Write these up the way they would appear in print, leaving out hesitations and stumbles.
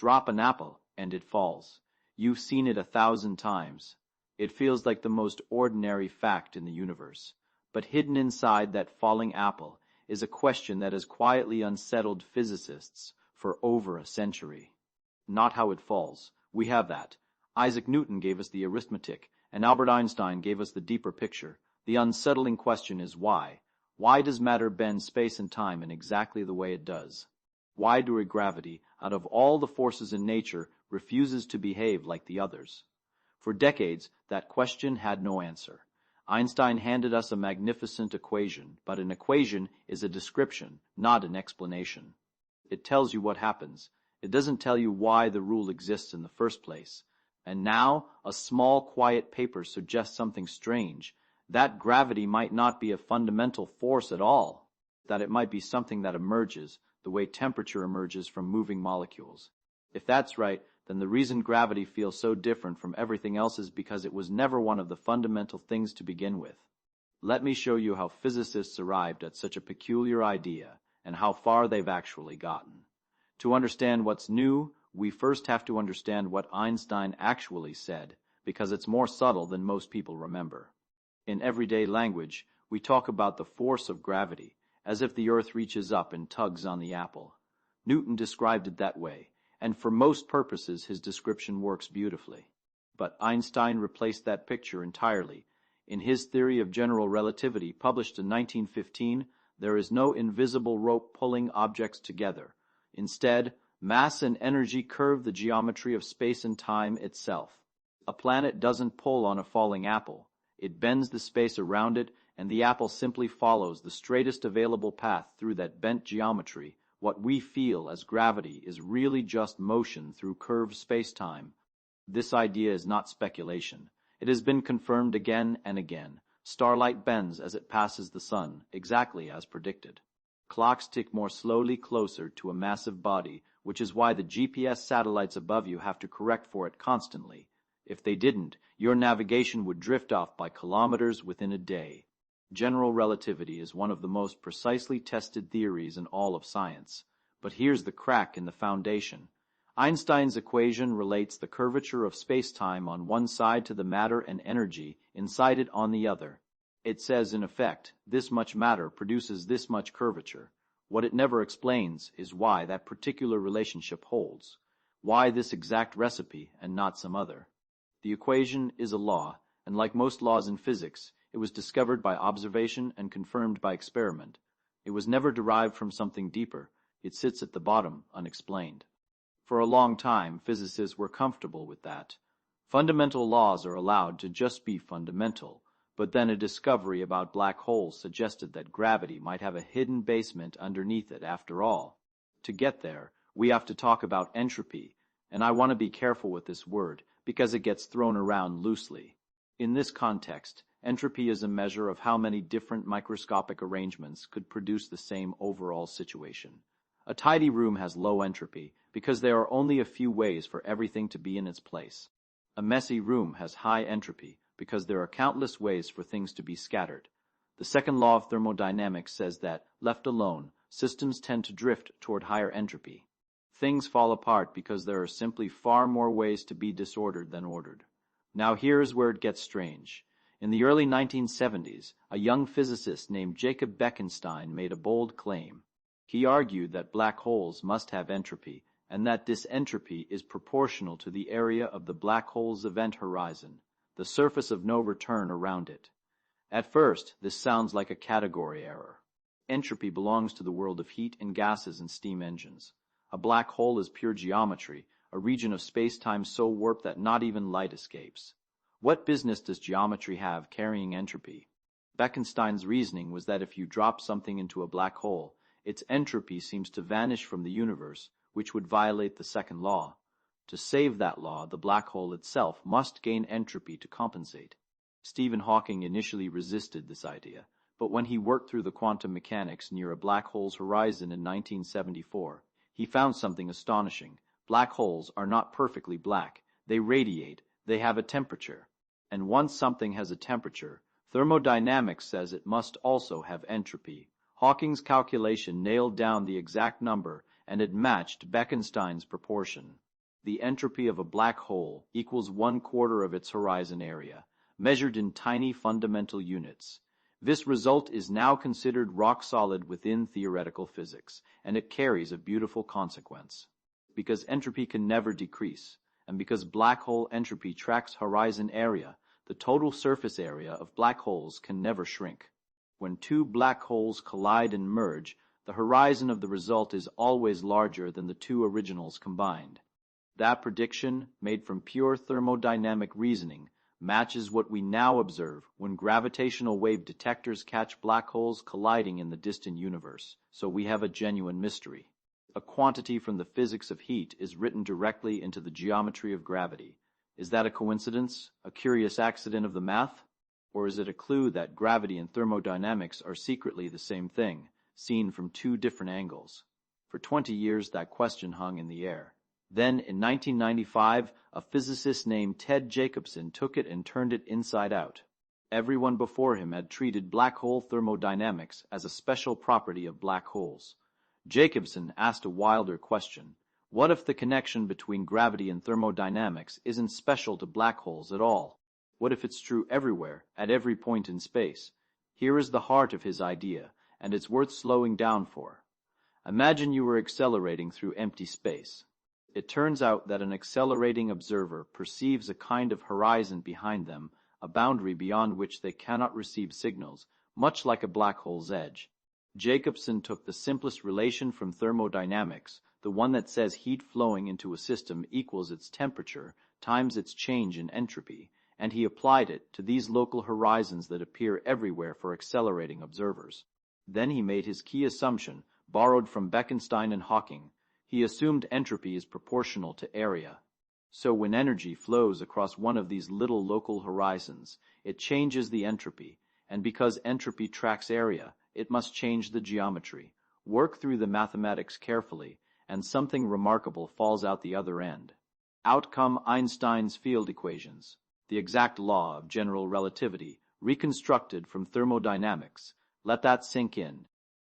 Drop an apple, and it falls. You've seen it 1,000 times. It feels like the most ordinary fact in the universe. But hidden inside that falling apple is a question that has quietly unsettled physicists for over a century. Not how it falls. We have that. Isaac Newton gave us the arithmetic, and Albert Einstein gave us the deeper picture. The unsettling question is why. Why does matter bend space and time in exactly the way it does? Why do gravity, out of all the forces in nature, refuses to behave like the others? For decades, that question had no answer. Einstein handed us a magnificent equation, but an equation is a description, not an explanation. It tells you what happens. It doesn't tell you why the rule exists in the first place. And now, a small, quiet paper suggests something strange, that gravity might not be a fundamental force at all, that it might be something that emerges, the way temperature emerges from moving molecules. If that's right, then the reason gravity feels so different from everything else is because it was never one of the fundamental things to begin with. Let me show you how physicists arrived at such a peculiar idea, and how far they've actually gotten. To understand what's new, we first have to understand what Einstein actually said, because it's more subtle than most people remember. In everyday language, we talk about the force of gravity, as if the earth reaches up and tugs on the apple. Newton described it that way, and for most purposes his description works beautifully. But Einstein replaced that picture entirely. In his theory of general relativity, published in 1915, there is no invisible rope pulling objects together. Instead, mass and energy curve the geometry of space and time itself. A planet doesn't pull on a falling apple. It bends the space around it, and the apple simply follows the straightest available path through that bent geometry. What we feel as gravity is really just motion through curved space-time. This idea is not speculation. It has been confirmed again and again. Starlight bends as it passes the sun, exactly as predicted. Clocks tick more slowly closer to a massive body, which is why the GPS satellites above you have to correct for it constantly. If they didn't, your navigation would drift off by kilometers within a day. General relativity is one of the most precisely tested theories in all of science. But here's the crack in the foundation. Einstein's equation relates the curvature of space-time on one side to the matter and energy inside it on the other. It says, in effect, this much matter produces this much curvature. What it never explains is why that particular relationship holds. Why this exact recipe and not some other. The equation is a law, and like most laws in physics, it was discovered by observation and confirmed by experiment. It was never derived from something deeper. It sits at the bottom, unexplained. For a long time, physicists were comfortable with that. Fundamental laws are allowed to just be fundamental, but then a discovery about black holes suggested that gravity might have a hidden basement underneath it after all. To get there, we have to talk about entropy, and I want to be careful with this word, because it gets thrown around loosely. In this context, entropy is a measure of how many different microscopic arrangements could produce the same overall situation. A tidy room has low entropy because there are only a few ways for everything to be in its place. A messy room has high entropy because there are countless ways for things to be scattered. The second law of thermodynamics says that, left alone, systems tend to drift toward higher entropy. Things fall apart because there are simply far more ways to be disordered than ordered. Now here's where it gets strange. In the early 1970s, a young physicist named Jacob Bekenstein made a bold claim. He argued that black holes must have entropy, and that this entropy is proportional to the area of the black hole's event horizon, the surface of no return around it. At first, this sounds like a category error. Entropy belongs to the world of heat and gases and steam engines. A black hole is pure geometry, a region of space-time so warped that not even light escapes. What business does geometry have carrying entropy? Bekenstein's reasoning was that if you drop something into a black hole, its entropy seems to vanish from the universe, which would violate the second law. To save that law, the black hole itself must gain entropy to compensate. Stephen Hawking initially resisted this idea, but when he worked through the quantum mechanics near a black hole's horizon in 1974, he found something astonishing. Black holes are not perfectly black. They radiate. They have a temperature. And once something has a temperature, thermodynamics says it must also have entropy. Hawking's calculation nailed down the exact number, and it matched Bekenstein's proportion. The entropy of a black hole equals 1/4 of its horizon area, measured in tiny fundamental units. This result is now considered rock solid within theoretical physics, and it carries a beautiful consequence. Because entropy can never decrease, and because black hole entropy tracks horizon area, the total surface area of black holes can never shrink. When two black holes collide and merge, the horizon of the result is always larger than the two originals combined. That prediction, made from pure thermodynamic reasoning, matches what we now observe when gravitational wave detectors catch black holes colliding in the distant universe. So we have a genuine mystery. A quantity from the physics of heat is written directly into the geometry of gravity. Is that a coincidence, a curious accident of the math? Or is it a clue that gravity and thermodynamics are secretly the same thing, seen from two different angles? For 20 years that question hung in the air. Then, in 1995, a physicist named Ted Jacobson took it and turned it inside out. Everyone before him had treated black hole thermodynamics as a special property of black holes. Jacobson asked a wilder question. What if the connection between gravity and thermodynamics isn't special to black holes at all? What if it's true everywhere, at every point in space? Here is the heart of his idea, and it's worth slowing down for. Imagine you were accelerating through empty space. It turns out that an accelerating observer perceives a kind of horizon behind them, a boundary beyond which they cannot receive signals, much like a black hole's edge. Jacobson took the simplest relation from thermodynamics, the one that says heat flowing into a system equals its temperature times its change in entropy, and he applied it to these local horizons that appear everywhere for accelerating observers. Then he made his key assumption, borrowed from Bekenstein and Hawking. He assumed entropy is proportional to area. So when energy flows across one of these little local horizons, it changes the entropy, and because entropy tracks area, it must change the geometry. Work through the mathematics carefully, and something remarkable falls out the other end. Out come Einstein's field equations, the exact law of general relativity, reconstructed from thermodynamics. Let that sink in.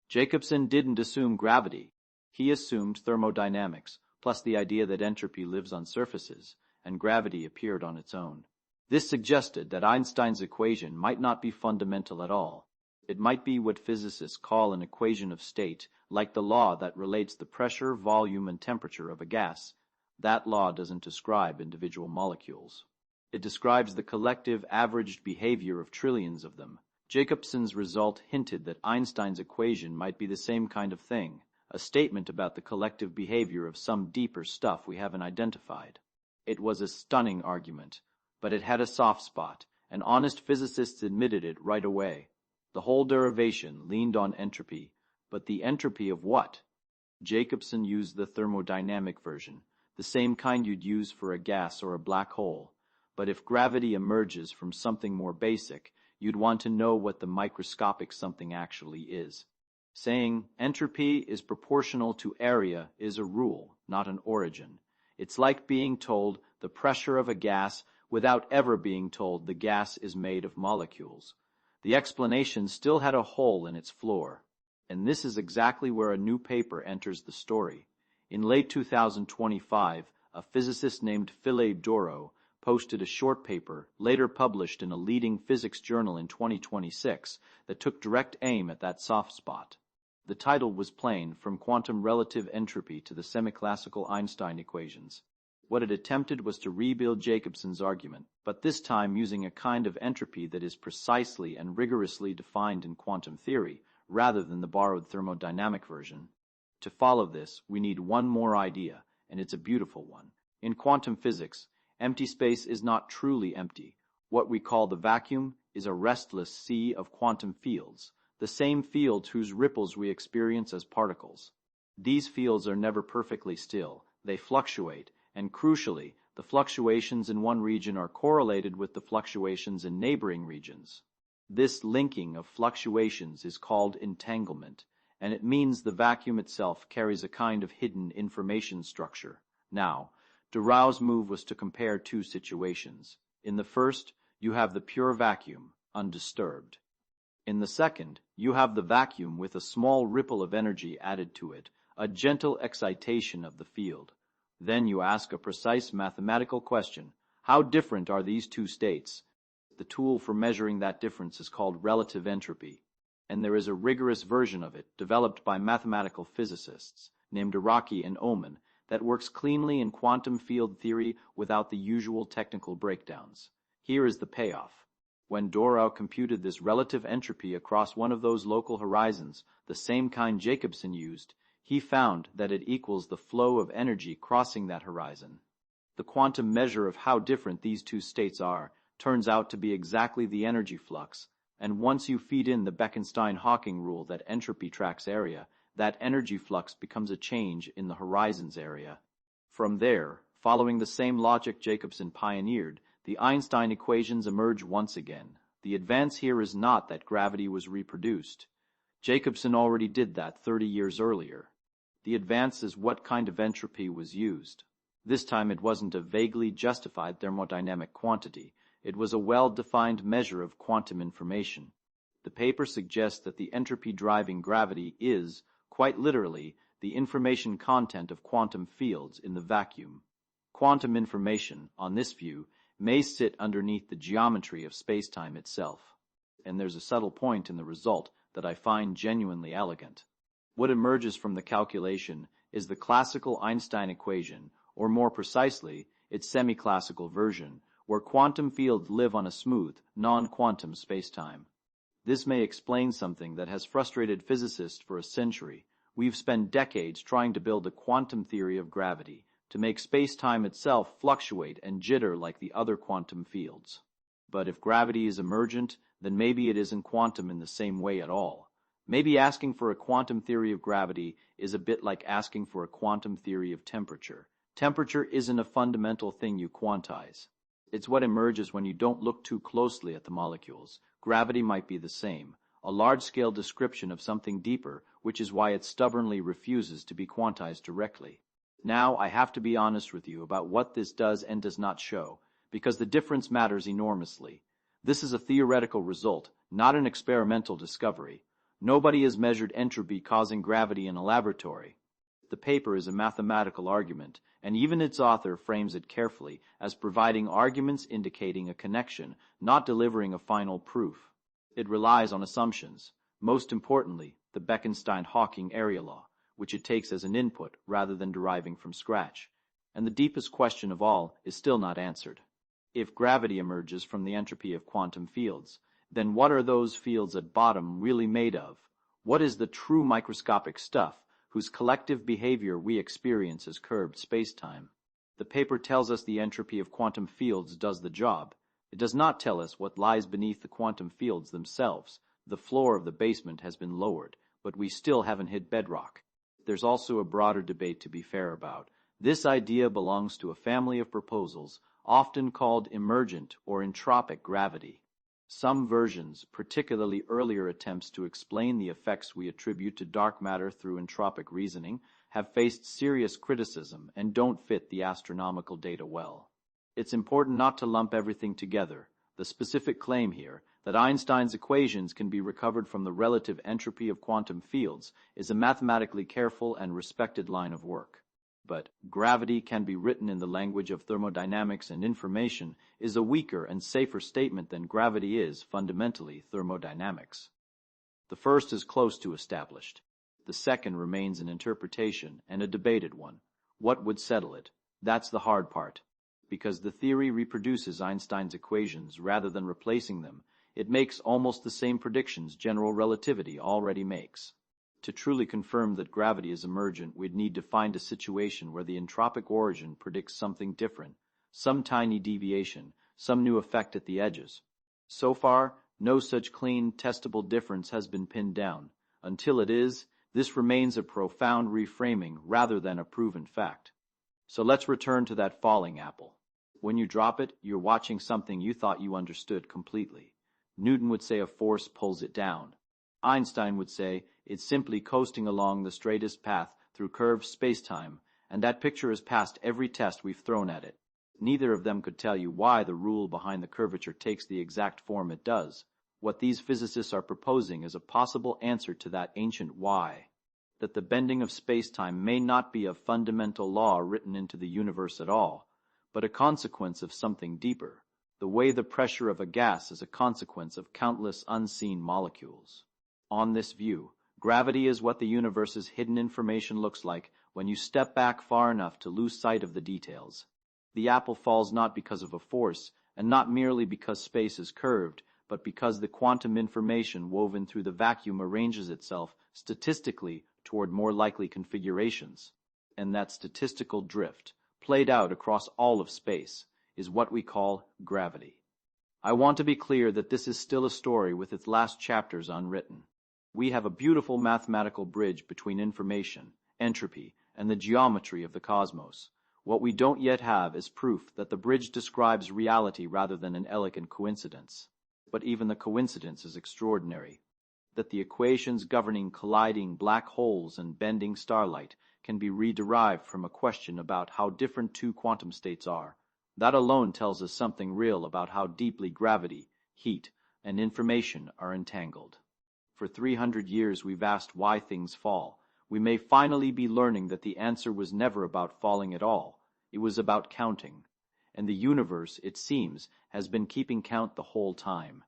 Jacobson didn't assume gravity. He assumed thermodynamics, plus the idea that entropy lives on surfaces, and gravity appeared on its own. This suggested that Einstein's equation might not be fundamental at all. It might be what physicists call an equation of state, like the law that relates the pressure, volume, and temperature of a gas. That law doesn't describe individual molecules. It describes the collective averaged behavior of trillions of them. Jacobson's result hinted that Einstein's equation might be the same kind of thing, a statement about the collective behavior of some deeper stuff we haven't identified. It was a stunning argument, but it had a soft spot, and honest physicists admitted it right away. The whole derivation leaned on entropy, but the entropy of what? Jacobson used the thermodynamic version, the same kind you'd use for a gas or a black hole. But if gravity emerges from something more basic, you'd want to know what the microscopic something actually is. Saying entropy is proportional to area is a rule, not an origin. It's like being told the pressure of a gas without ever being told the gas is made of molecules. The explanation still had a hole in its floor. And this is exactly where a new paper enters the story. In late 2025, a physicist named Philippe Doro posted a short paper, later published in a leading physics journal in 2026, that took direct aim at that soft spot. The title was plain, From Quantum Relative Entropy to the Semiclassical Einstein Equations. What it attempted was to rebuild Jacobson's argument, but this time using a kind of entropy that is precisely and rigorously defined in quantum theory, rather than the borrowed thermodynamic version. To follow this, we need one more idea, and it's a beautiful one. In quantum physics, empty space is not truly empty. What we call the vacuum is a restless sea of quantum fields, the same fields whose ripples we experience as particles. These fields are never perfectly still. They fluctuate, and crucially, the fluctuations in one region are correlated with the fluctuations in neighboring regions. This linking of fluctuations is called entanglement, and it means the vacuum itself carries a kind of hidden information structure. Now, Dorou's move was to compare two situations. In the first, you have the pure vacuum, undisturbed. In the second, you have the vacuum with a small ripple of energy added to it, a gentle excitation of the field. Then you ask a precise mathematical question. How different are these two states? The tool for measuring that difference is called relative entropy, and there is a rigorous version of it developed by mathematical physicists named Araki and Oman that works cleanly in quantum field theory without the usual technical breakdowns. Here is the payoff. When Doral computed this relative entropy across one of those local horizons, the same kind Jacobson used, he found that it equals the flow of energy crossing that horizon. The quantum measure of how different these two states are turns out to be exactly the energy flux, and once you feed in the Bekenstein-Hawking rule that entropy tracks area, that energy flux becomes a change in the horizon's area. From there, following the same logic Jacobson pioneered, the Einstein equations emerge once again. The advance here is not that gravity was reproduced. Jacobson already did that 30 years earlier. The advance is what kind of entropy was used. This time it wasn't a vaguely justified thermodynamic quantity. It was a well-defined measure of quantum information. The paper suggests that the entropy driving gravity is, quite literally, the information content of quantum fields in the vacuum. Quantum information, on this view, may sit underneath the geometry of spacetime itself. And there's a subtle point in the result that I find genuinely elegant. What emerges from the calculation is the classical Einstein equation, or more precisely, its semi-classical version, where quantum fields live on a smooth, non-quantum spacetime. This may explain something that has frustrated physicists for a century. We've spent decades trying to build a quantum theory of gravity, to make spacetime itself fluctuate and jitter like the other quantum fields. But if gravity is emergent, then maybe it isn't quantum in the same way at all. Maybe asking for a quantum theory of gravity is a bit like asking for a quantum theory of temperature. Temperature isn't a fundamental thing you quantize. It's what emerges when you don't look too closely at the molecules. Gravity might be the same, a large-scale description of something deeper, which is why it stubbornly refuses to be quantized directly. Now I have to be honest with you about what this does and does not show, because the difference matters enormously. This is a theoretical result, not an experimental discovery. Nobody has measured entropy causing gravity in a laboratory. The paper is a mathematical argument, and even its author frames it carefully as providing arguments indicating a connection, not delivering a final proof. It relies on assumptions, most importantly, the Bekenstein-Hawking area law, which it takes as an input rather than deriving from scratch. And the deepest question of all is still not answered. If gravity emerges from the entropy of quantum fields, then what are those fields at bottom really made of? What is the true microscopic stuff whose collective behavior we experience as curved spacetime? The paper tells us the entropy of quantum fields does the job. It does not tell us what lies beneath the quantum fields themselves. The floor of the basement has been lowered, but we still haven't hit bedrock. There's also a broader debate to be fair about. This idea belongs to a family of proposals, often called emergent or entropic gravity. Some versions, particularly earlier attempts to explain the effects we attribute to dark matter through entropic reasoning, have faced serious criticism and don't fit the astronomical data well. It's important not to lump everything together. The specific claim here, that Einstein's equations can be recovered from the relative entropy of quantum fields, is a mathematically careful and respected line of work. But gravity can be written in the language of thermodynamics and information is a weaker and safer statement than gravity is fundamentally thermodynamics. The first is close to established. The second remains an interpretation and a debated one. What would settle it? That's the hard part. Because the theory reproduces Einstein's equations rather than replacing them, it makes almost the same predictions general relativity already makes. To truly confirm that gravity is emergent, we'd need to find a situation where the entropic origin predicts something different, some tiny deviation, some new effect at the edges. So far, no such clean, testable difference has been pinned down. Until it is, this remains a profound reframing rather than a proven fact. So let's return to that falling apple. When you drop it, you're watching something you thought you understood completely. Newton would say a force pulls it down. Einstein would say it's simply coasting along the straightest path through curved spacetime, and that picture has passed every test we've thrown at it. Neither of them could tell you why the rule behind the curvature takes the exact form it does. What these physicists are proposing is a possible answer to that ancient why. that the bending of space-time may not be a fundamental law written into the universe at all, but a consequence of something deeper, the way the pressure of a gas is a consequence of countless unseen molecules. On this view, gravity is what the universe's hidden information looks like when you step back far enough to lose sight of the details. The apple falls not because of a force, and not merely because space is curved, but because the quantum information woven through the vacuum arranges itself statistically toward more likely configurations. And that statistical drift, played out across all of space, is what we call gravity. I want to be clear that this is still a story with its last chapters unwritten. We have a beautiful mathematical bridge between information, entropy, and the geometry of the cosmos. What we don't yet have is proof that the bridge describes reality rather than an elegant coincidence. But even the coincidence is extraordinary. That the equations governing colliding black holes and bending starlight can be re-derived from a question about how different two quantum states are. That alone tells us something real about how deeply gravity, heat, and information are entangled. For 300 years we've asked why things fall. We may finally be learning that the answer was never about falling at all. It was about counting. And the universe, it seems, has been keeping count the whole time.